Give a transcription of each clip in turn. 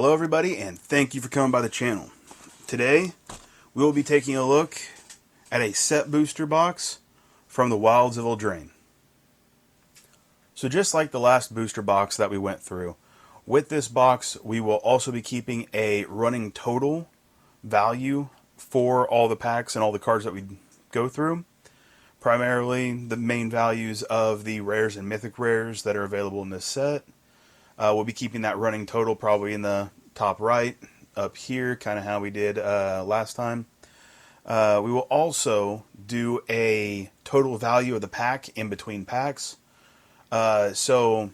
Hello everybody, and thank you for coming by the channel. Today, we will be taking a look at a set booster box from the Wilds of Eldraine. So just like the last booster box that we went through, with this box we will also be keeping a running total value for all the packs and all the cards that we go through. Primarily the main values of the rares and mythic rares that are available in this set. We'll be keeping that running total probably in the top right, up here, kind of how we did last time. We will also do a total value of the pack in between packs. So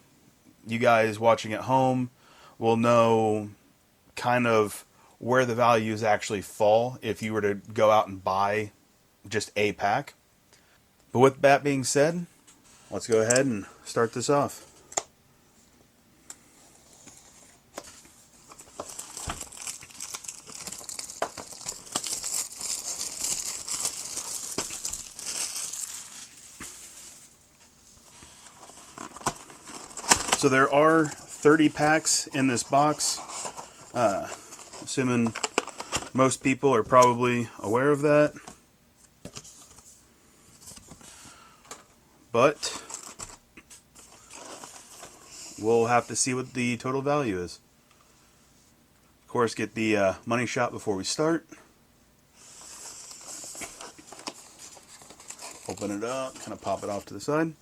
you guys watching at home will know kind of where the values actually fall if you were to go out and buy just a pack. But with that being said, let's go ahead and start this off. So there are 30 packs in this box, assuming most people are probably aware of that. But we'll have to see what the total value is. Of course, get the money shot before we start. Open it up, kind of pop it off to the side.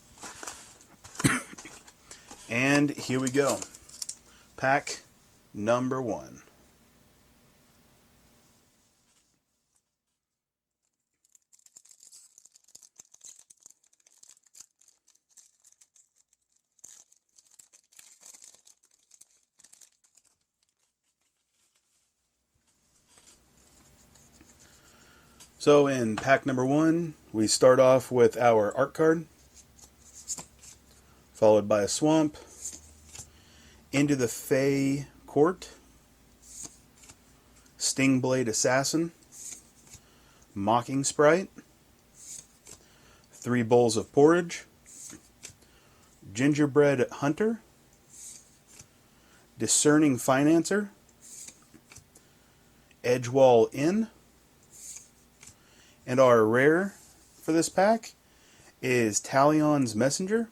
And here we go. Pack number 1. So in pack number 1, we start off with our art card, followed by a swamp, Into the Fey Court, Stingblade Assassin, Mocking Sprite, 3 Bowls of Porridge, Gingerbread Hunter, Discerning Financer, Edgewall Inn, and our rare for this pack is Talion's Messenger,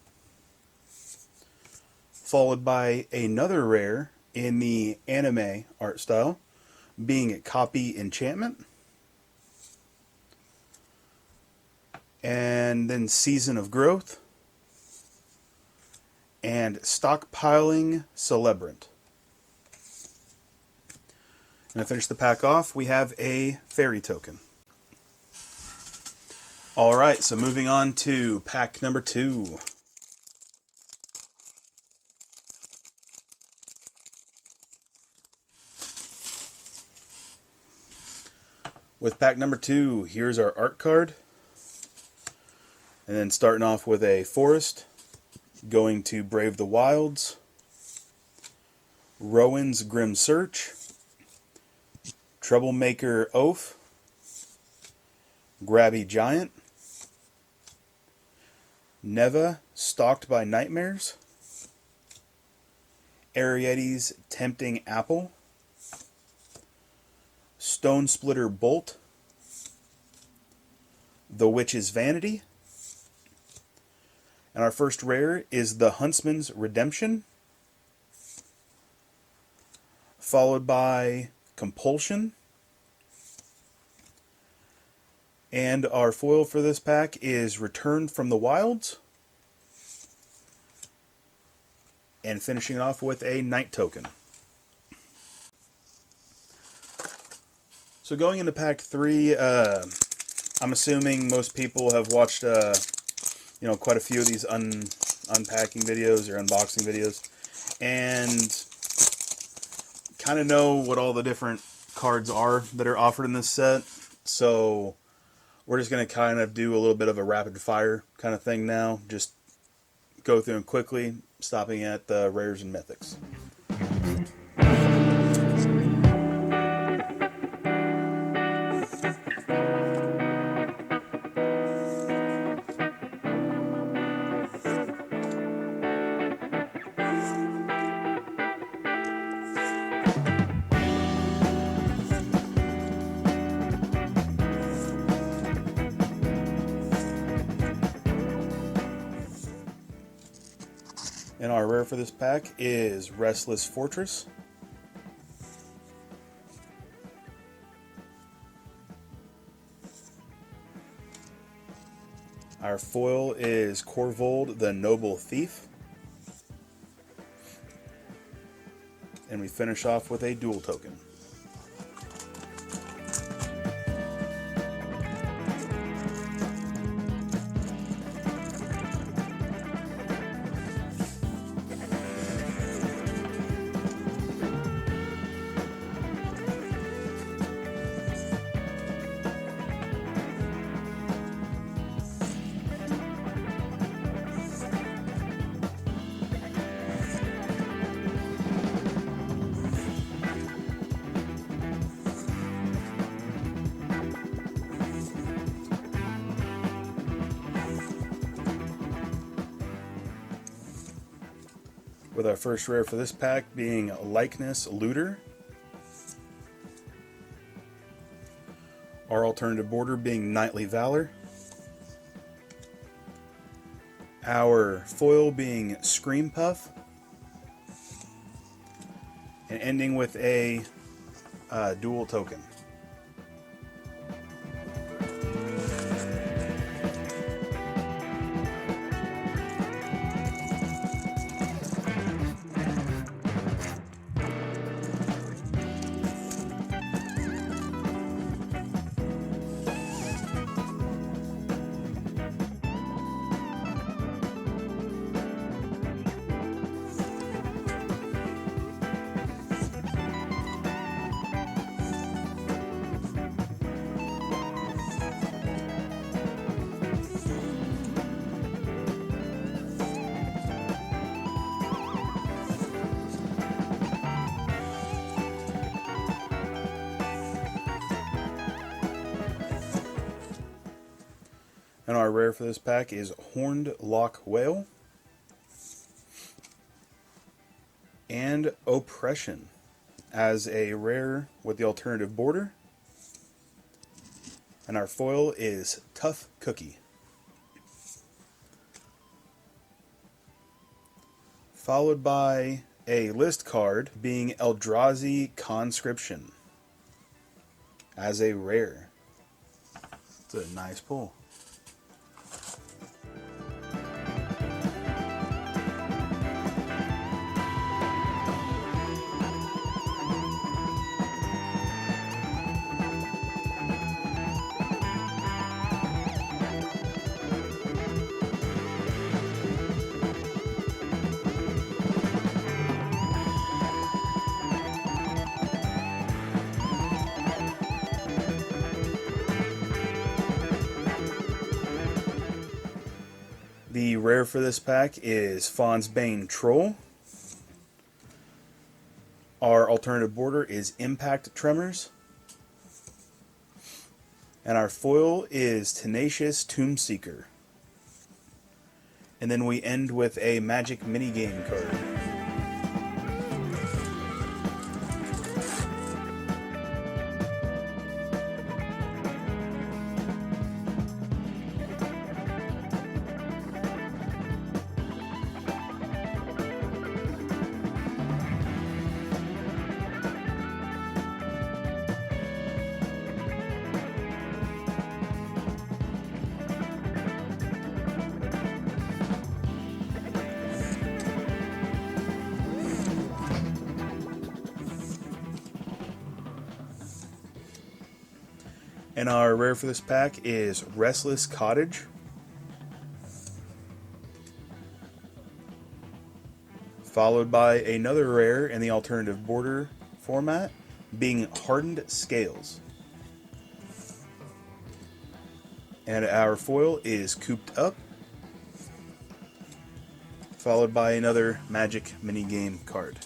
followed by another rare in the anime art style, being a Copy Enchantment, and then Season of Growth, and Stockpiling Celebrant. And to finish the pack off, we have a Fairy Token. Alright, so moving on to pack number 2. With pack number 2, here's our art card. And then starting off with a forest, going to Brave the Wilds, Rowan's Grim Search, Troublemaker Oaf, Grabby Giant, Neva Stalked by Nightmares, Arietti's Tempting Apple, Stone Splitter Bolt, The Witch's Vanity, and our first rare is the Huntsman's Redemption, followed by Compulsion, and our foil for this pack is Return from the Wilds, and finishing off with a Night Token. So going into pack 3, I'm assuming most people have watched quite a few of these unpacking videos or unboxing videos, and kind of know what all the different cards are that are offered in this set. So we're just going to kind of do a little bit of a rapid fire kind of thing now. Just go through them quickly, stopping at the rares and mythics. And our rare for this pack is Restless Fortress. Our foil is Corvold the Noble Thief. And we finish off with a dual token. With our first rare for this pack being Likeness Looter. Our alternative border being Knightly Valor. Our foil being Scream Puff. And ending with a dual token. And our rare for this pack is Horned Lock Whale and Oppression as a rare with the alternative border. And our foil is Tough Cookie. Followed by a list card being Eldrazi Conscription as a rare. It's a nice pull. The rare for this pack is Fawn's Bane Troll. Our alternative border is Impact Tremors. And our foil is Tenacious Tomb Seeker. And then we end with a Magic minigame card. And our rare for this pack is Restless Cottage. Followed by another rare in the alternative border format, being Hardened Scales. And our foil is Cooped Up. Followed by another Magic minigame card.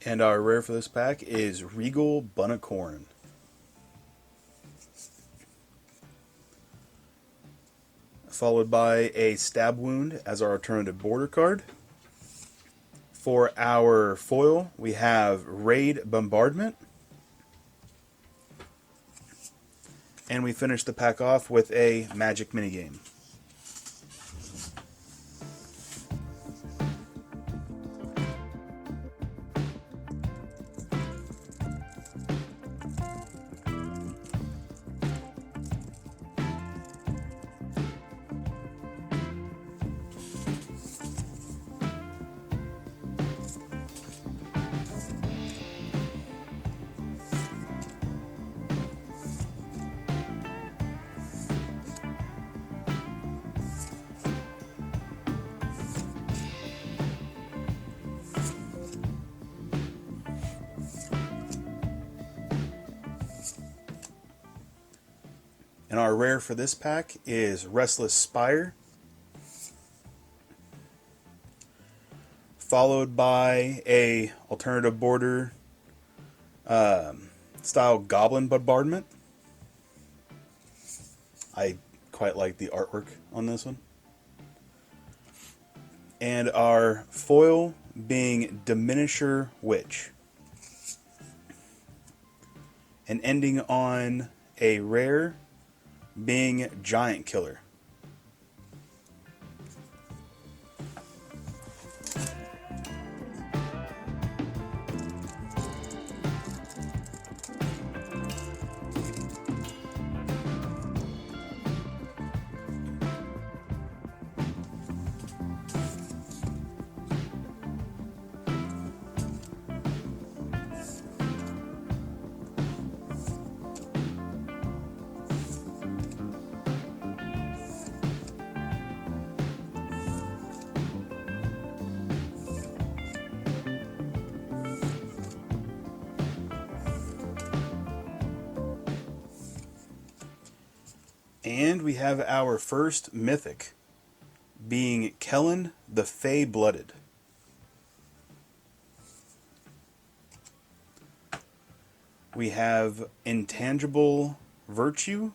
And our rare for this pack is Regal Bunnicorn. Followed by a Stab Wound as our alternative border card. For our foil, we have Raid Bombardment. And we finish the pack off with a Magic minigame. And our rare for this pack is Restless Spire. Followed by a alternative border style Goblin Bombardment. I quite like the artwork on this one. And our foil being Diminisher Witch. And ending on a rare being Giant Killer. And we have our first mythic, being Kellen the Fey-Blooded. We have Intangible Virtue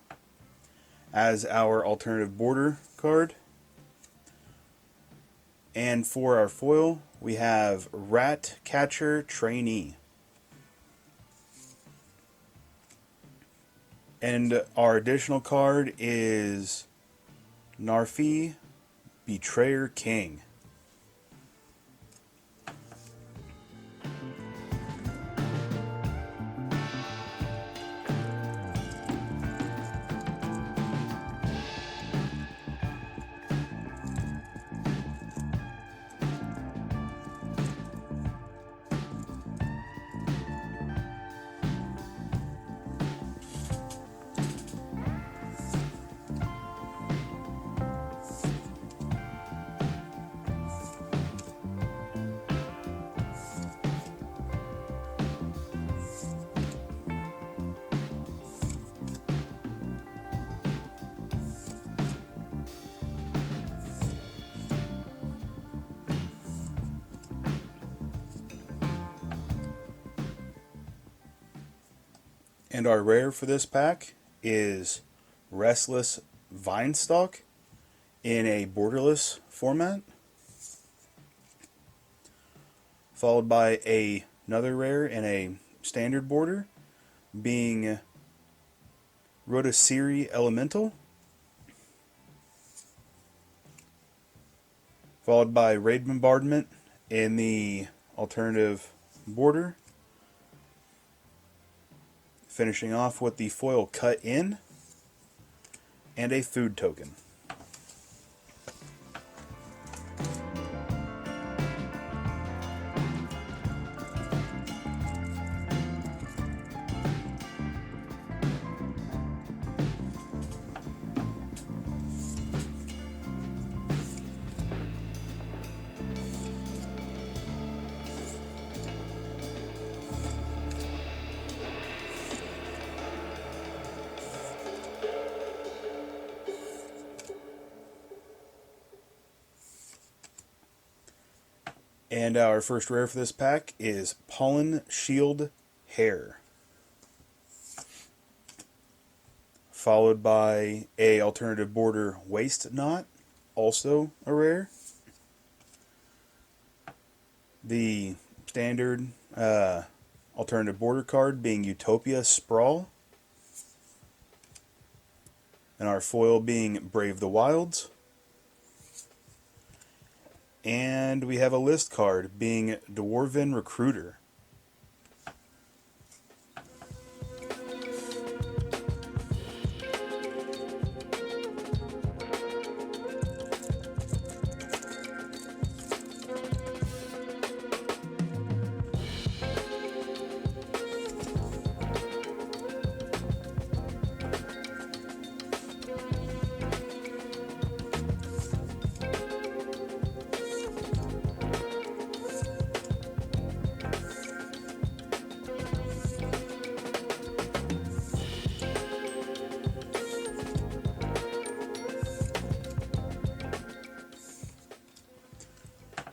as our alternative border card. And for our foil, we have Rat Catcher Trainee. And our additional card is Narfi, Betrayer King. And our rare for this pack is Restless Vinestalk in a borderless format. Followed by another rare in a standard border, being Rotosiri Elemental. Followed by Raid Bombardment in the alternative border. Finishing off with the foil cut in and a food token. And our first rare for this pack is Pollen Shield Hair, followed by a alternative border Waist Knot, also a rare. The standard alternative border card being Utopia Sprawl, and our foil being Brave the Wilds. And we have a list card being Dwarven Recruiter.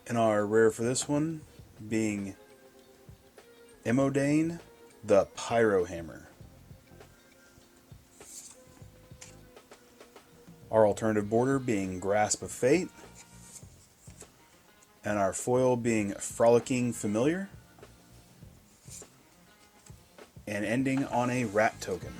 And our rare for this one being Eldraine, the Pyro Hammer. Our alternative border being Grasp of Fate. And our foil being Frolicking Familiar. And ending on a rat token.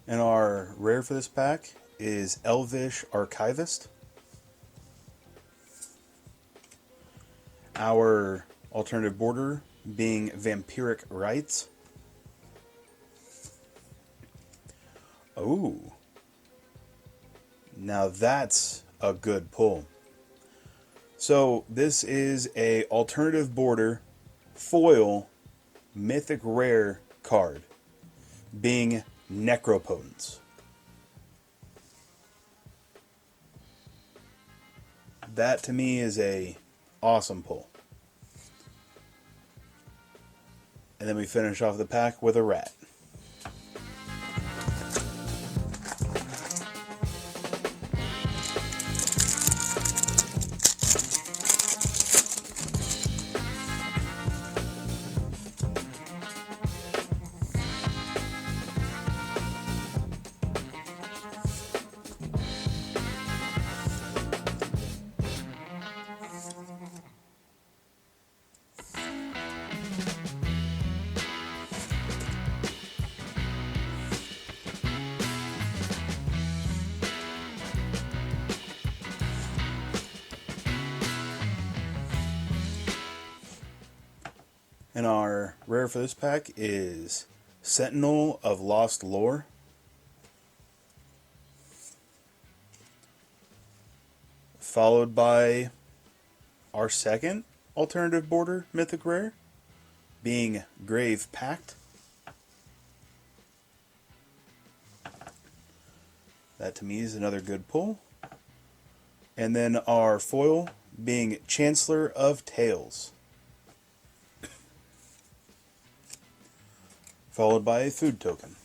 And our rare for this pack is Elvish Archivist. Our alternative border being Vampiric Rites. Oh, now that's a good pull. So this is a alternative border foil mythic rare card being Necropotence. That to me is a awesome pull. And then we finish off the pack with a rat. And our rare for this pack is Sentinel of Lost Lore. Followed by our second alternative border mythic rare being Grave Pact. That to me is another good pull. And then our foil being Chancellor of Tales. Followed by a food token.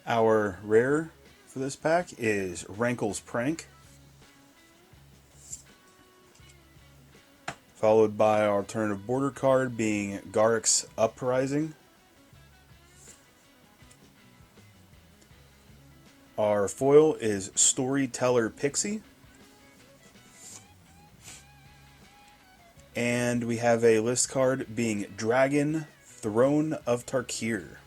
Our rare for this pack is Rankle's Prank. followed by our alternative border card being Garrick's Uprising. Our foil is Storyteller Pixie. And we have a list card being Dragon, Throne of Tarkir.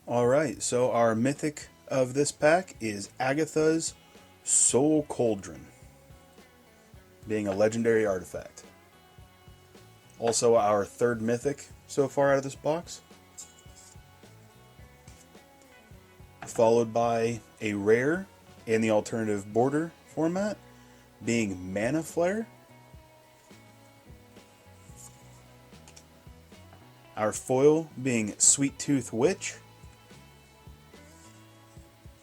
Alright, so our mythic of this pack is Agatha's Soul Cauldron, being a legendary artifact. Also our third mythic so far out of this box. Followed by a rare in the alternative border format, being Mana Flare. Our foil being Sweet Tooth Witch.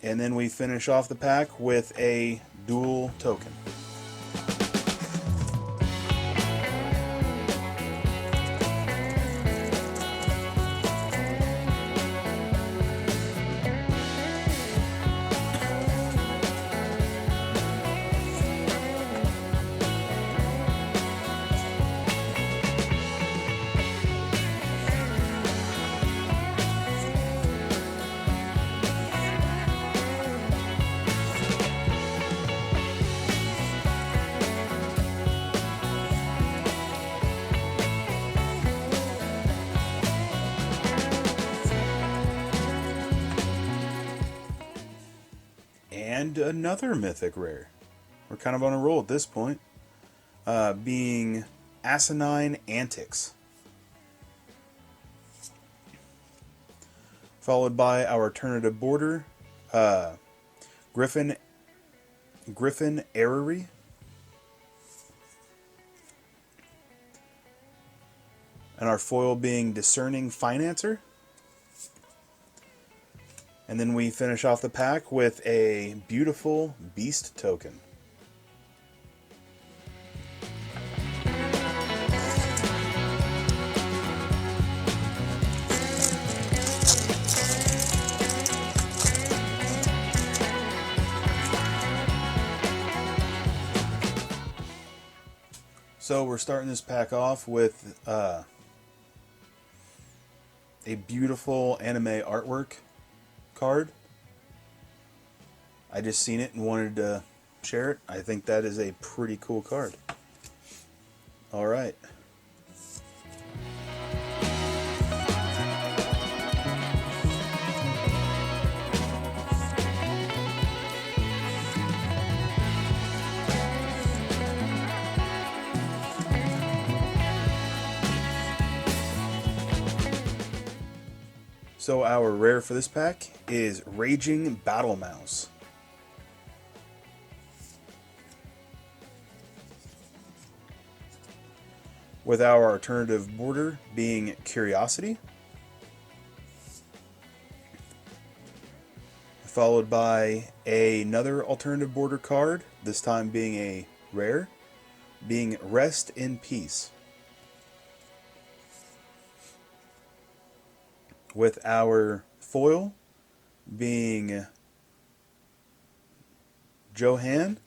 And then we finish off the pack with a dual token. And another mythic rare. We're kind of on a roll at this point. Being Asinine Antics. Followed by our alternative border, Griffin Errery. And our foil being Discerning Financer. And then we finish off the pack with a beautiful Beast token. So we're starting this pack off with a beautiful anime artwork card. I just seen it and wanted to share it. I think that is a pretty cool card. Alright. So our rare for this pack is Raging Battle Mouse. With our alternative border being Curiosity. Followed by another alternative border card, this time being a rare, being Rest in Peace. With our foil being Johan,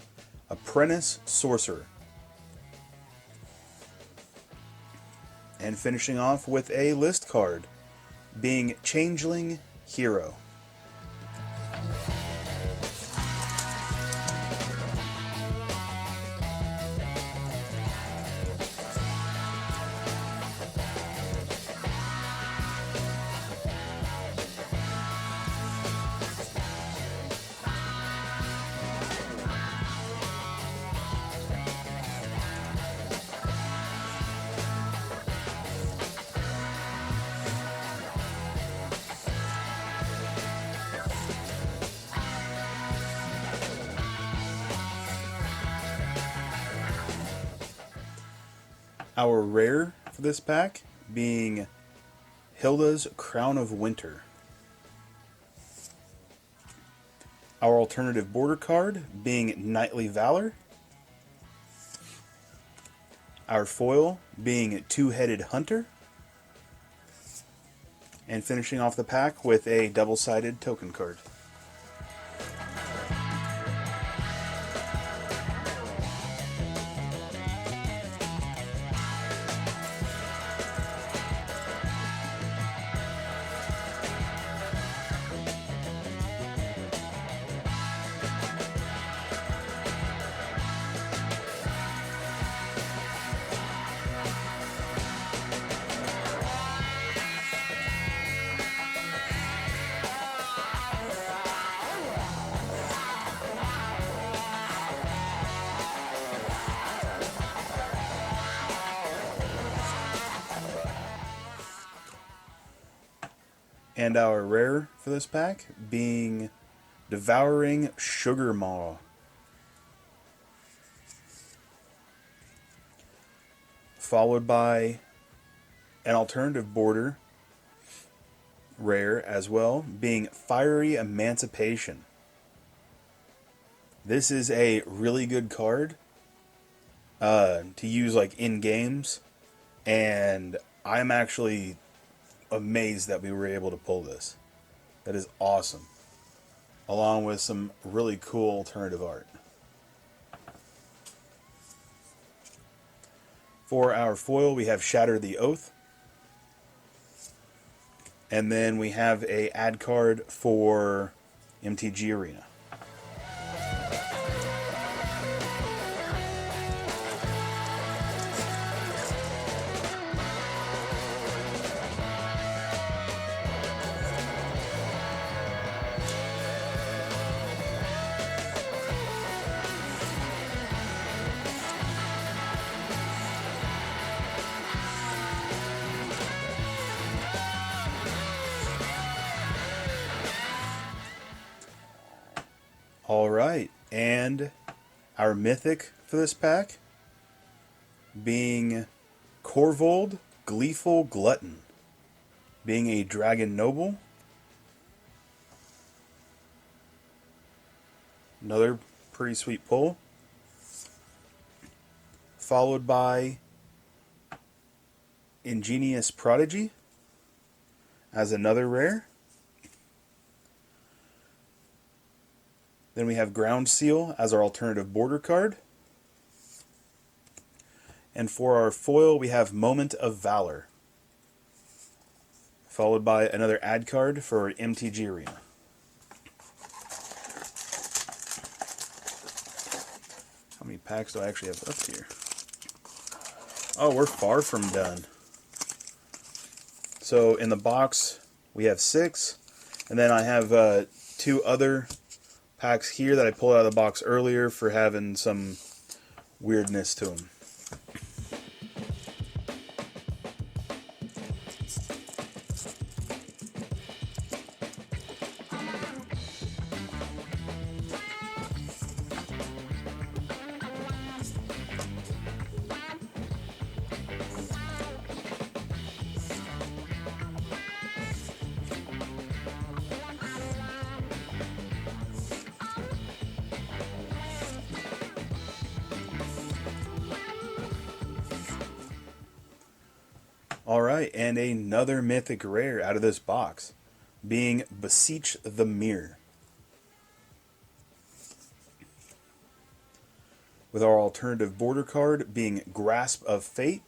Apprentice Sorcerer. And finishing off with a list card being Changeling Hero. Our rare for this pack being Hilda's Crown of Winter. Our alternative border card being Knightly Valor. Our foil being Two-Headed Hunter. And finishing off the pack with a double-sided token card. And our rare for this pack being Devouring Sugar Maw. Followed by an alternative border rare as well, being Fiery Emancipation. This is a really good card to use like in games, and I'm actually amazed that we were able to pull this. That is awesome. Along with some really cool alternative art. For our foil, we have Shatter the Oath. And then we have a ad card for MTG Arena. Alright, and our mythic for this pack being Corvold, Gleeful Glutton, being a Dragon Noble. Another pretty sweet pull. Followed by Ingenious Prodigy as another rare. Then we have Ground Seal as our alternative border card. And for our foil, we have Moment of Valor. Followed by another ad card for MTG Arena. How many packs do I actually have left here? Oh, we're far from done. So in the box, we have 6. And then I have 2 other packs here that I pulled out of the box earlier for having some weirdness to them. Alright, and another mythic rare out of this box, being Beseech the Mirror. With our alternative border card being Grasp of Fate.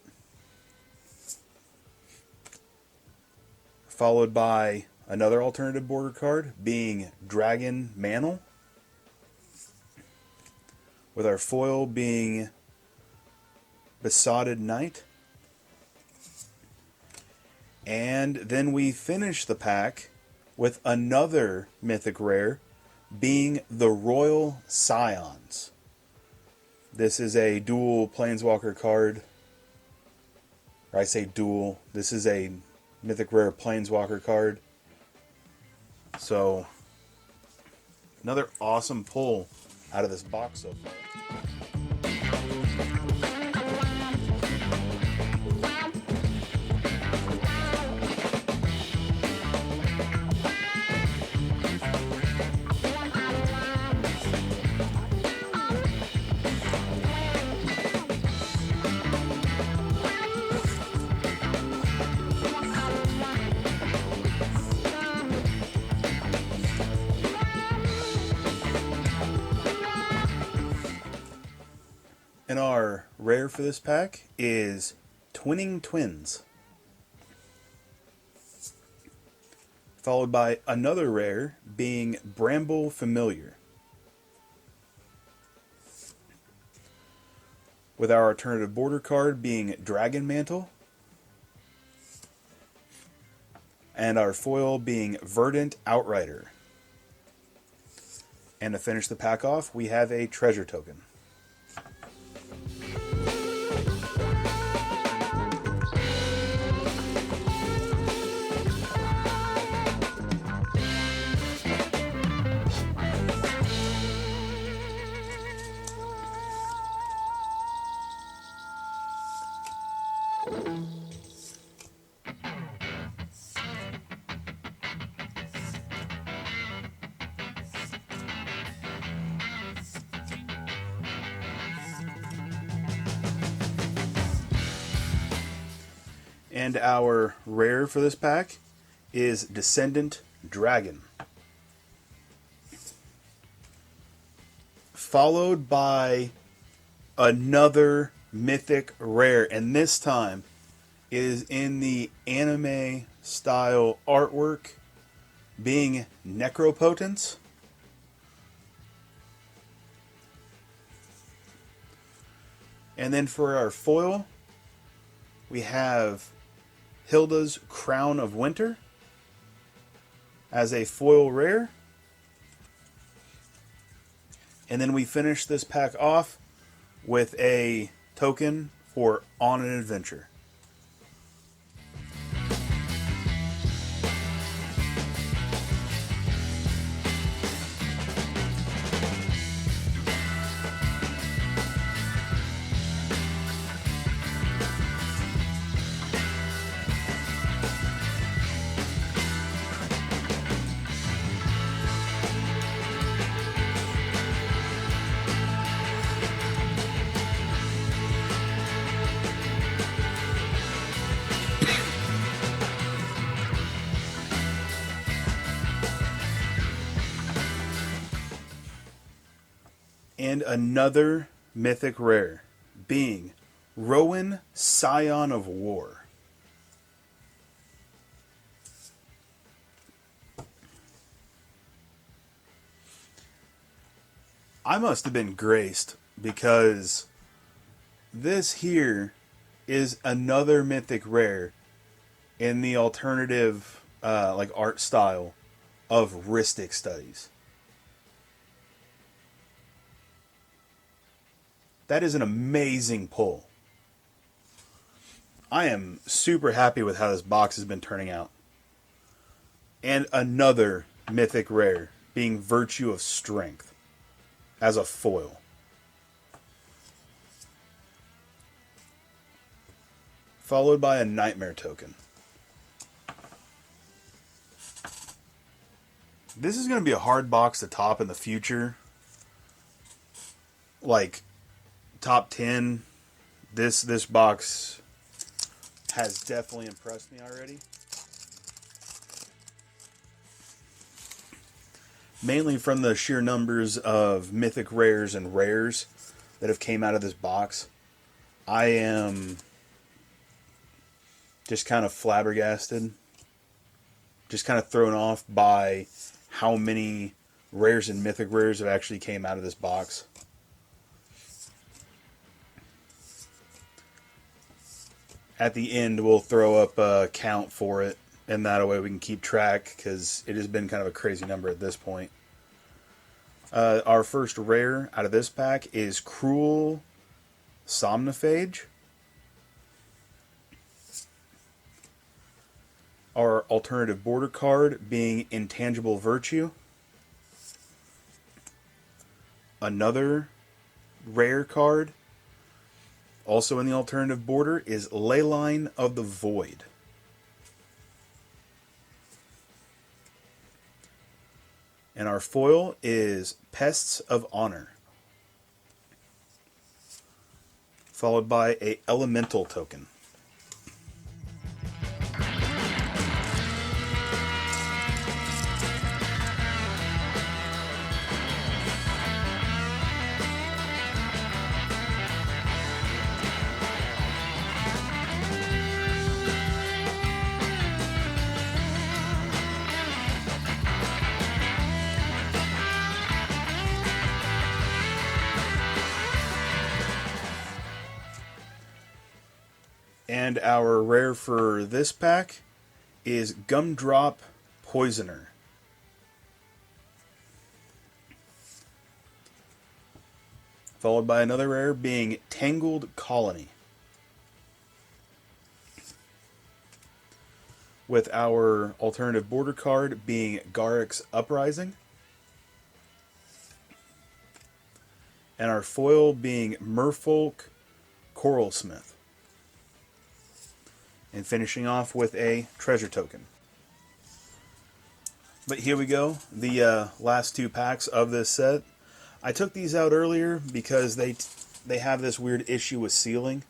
Followed by another alternative border card being Dragon Mantle. With our foil being Besotted Knight. And then we finish the pack with another mythic rare being the Royal Scions. This is a dual Planeswalker card. Or I say dual. This is a mythic rare Planeswalker card. So, another awesome pull out of this box so far. And our rare for this pack is Twinning Twins. Followed by another rare being Bramble Familiar. With our alternative border card being Dragon Mantle. And our foil being Verdant Outrider. And to finish the pack off, we have a treasure token. And our rare for this pack is Descendant Dragon. Followed by another mythic rare. And this time is in the anime style artwork, being Necropotence. And then for our foil, we have Hilda's Crown of Winter as a foil rare. And then we finish this pack off with a token for On an Adventure. And another mythic rare, being Rowan, Scion of War. I must have been graced, because this here is another mythic rare in the alternative like art style of Rhystic Studies. That is an amazing pull. I am super happy with how this box has been turning out. And another mythic rare, being Virtue of Strength as a foil. Followed by a Nightmare token. This is going to be a hard box to top in the future. Like top 10, this box has definitely impressed me already. Mainly from the sheer numbers of mythic rares and rares that have came out of this box. I am just kind of flabbergasted. Just kind of thrown off by how many rares and mythic rares have actually came out of this box. At the end, we'll throw up a count for it, and that way we can keep track, because it has been kind of a crazy number at this point. Our first rare out of this pack is Cruel Somnophage. Our alternative border card being Intangible Virtue. Another rare card, also in the alternative border, is Leyline of the Void. And our foil is Pests of Honor. Followed by a Elemental token. And our rare for this pack is Gumdrop Poisoner. Followed by another rare being Tangled Colony. With our alternative border card being Garruk's Uprising. And our foil being Merfolk Coralsmith. And finishing off with a treasure token. But here we go, the last two packs of this set. I took these out earlier because they have this weird issue with sealing.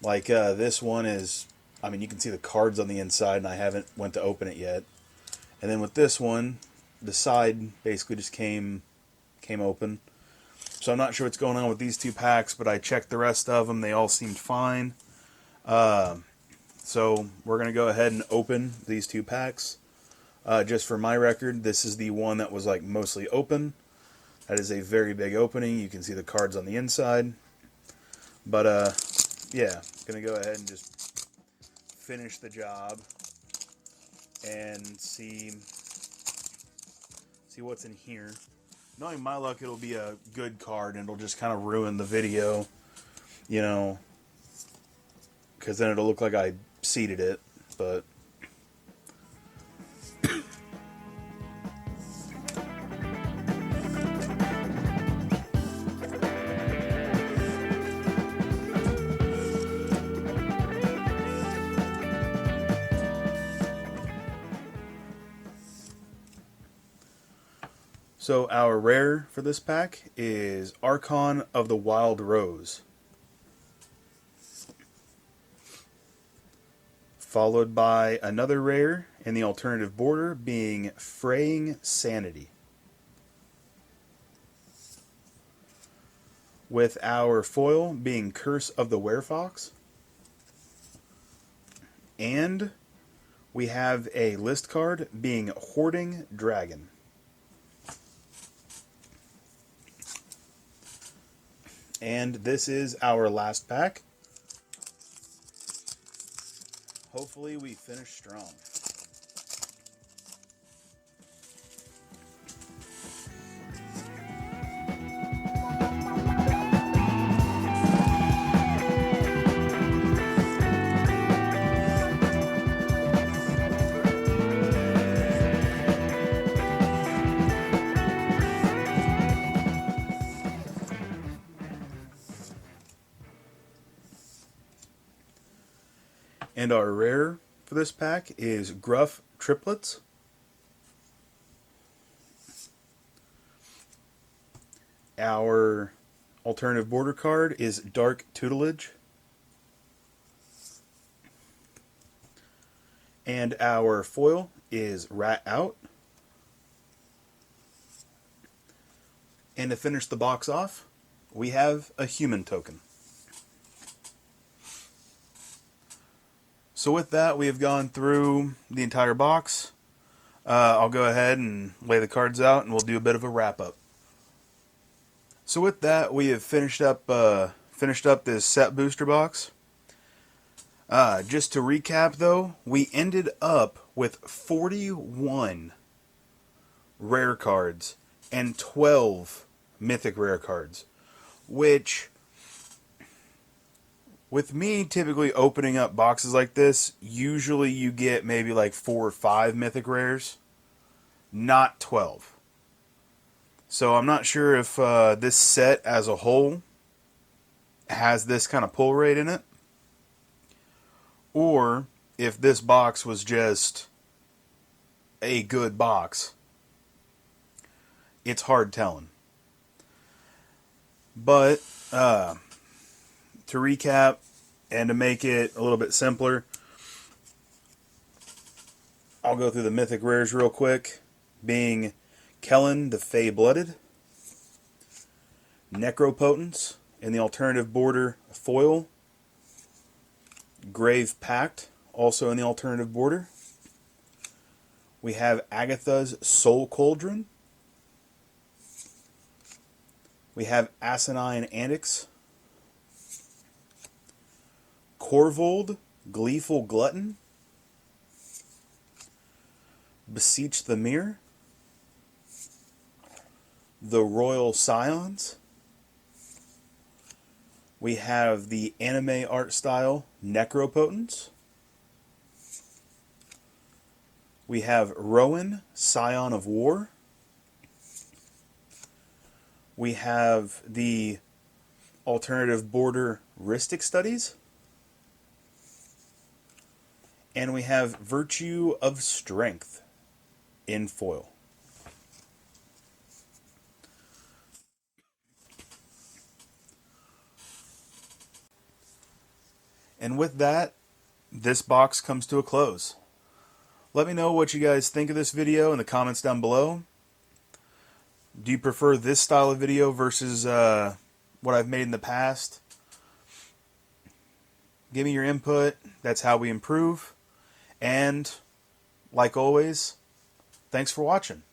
Like this one is, I mean, you can see the cards on the inside, and I haven't went to open it yet. And then with this one, the side basically just came open. So I'm not sure what's going on with these two packs, but I checked the rest of them. They all seemed fine. So we're going to go ahead and open these two packs. Just for my record, this is the one that was like mostly open. That is a very big opening. You can see the cards on the inside. But yeah, going to go ahead and just finish the job and see what's in here. Knowing my luck, it'll be a good card and it'll just kind of ruin the video, you know, because then it'll look like I seeded it, but so our rare for this pack is Archon of the Wild Rose. Followed by another rare in the alternative border being Fraying Sanity. With our foil being Curse of the Werefox. And we have a list card being Hoarding Dragon. And this is our last pack. Hopefully we finish strong. And our rare for this pack is Gruff Triplets. Our alternative border card is Dark Tutelage. And our foil is Rat Out. And to finish the box off, we have a human token. So with that, we have gone through the entire box. I'll go ahead and lay the cards out, and we'll do a bit of a wrap-up. So with that, we have finished up this set booster box. Just to recap, though, we ended up with 41 rare cards and 12 mythic rare cards, which, with me typically opening up boxes like this, usually you get maybe like 4 or 5 mythic rares, not 12. So I'm not sure if this set as a whole has this kind of pull rate in it, or if this box was just a good box. It's hard telling. But to recap and to make it a little bit simpler, I'll go through the mythic rares real quick, being Kellen the Fey-Blooded, Necropotence in the alternative border foil, Grave Pact also in the alternative border. We have Agatha's Soul Cauldron. We have Asinine Annex, Corvold, Gleeful Glutton, Beseech the Mirror, the Royal Scions. We have the anime art style Necropotence. We have Rowan, Scion of War. We have the alternative border Rhystic Studies. And we have Virtue of Strength in foil. And with that, this box comes to a close. Let me know what you guys think of this video in the comments down below. Do you prefer this style of video versus what I've made in the past? Give me your input. That's how we improve. And, like always, thanks for watching.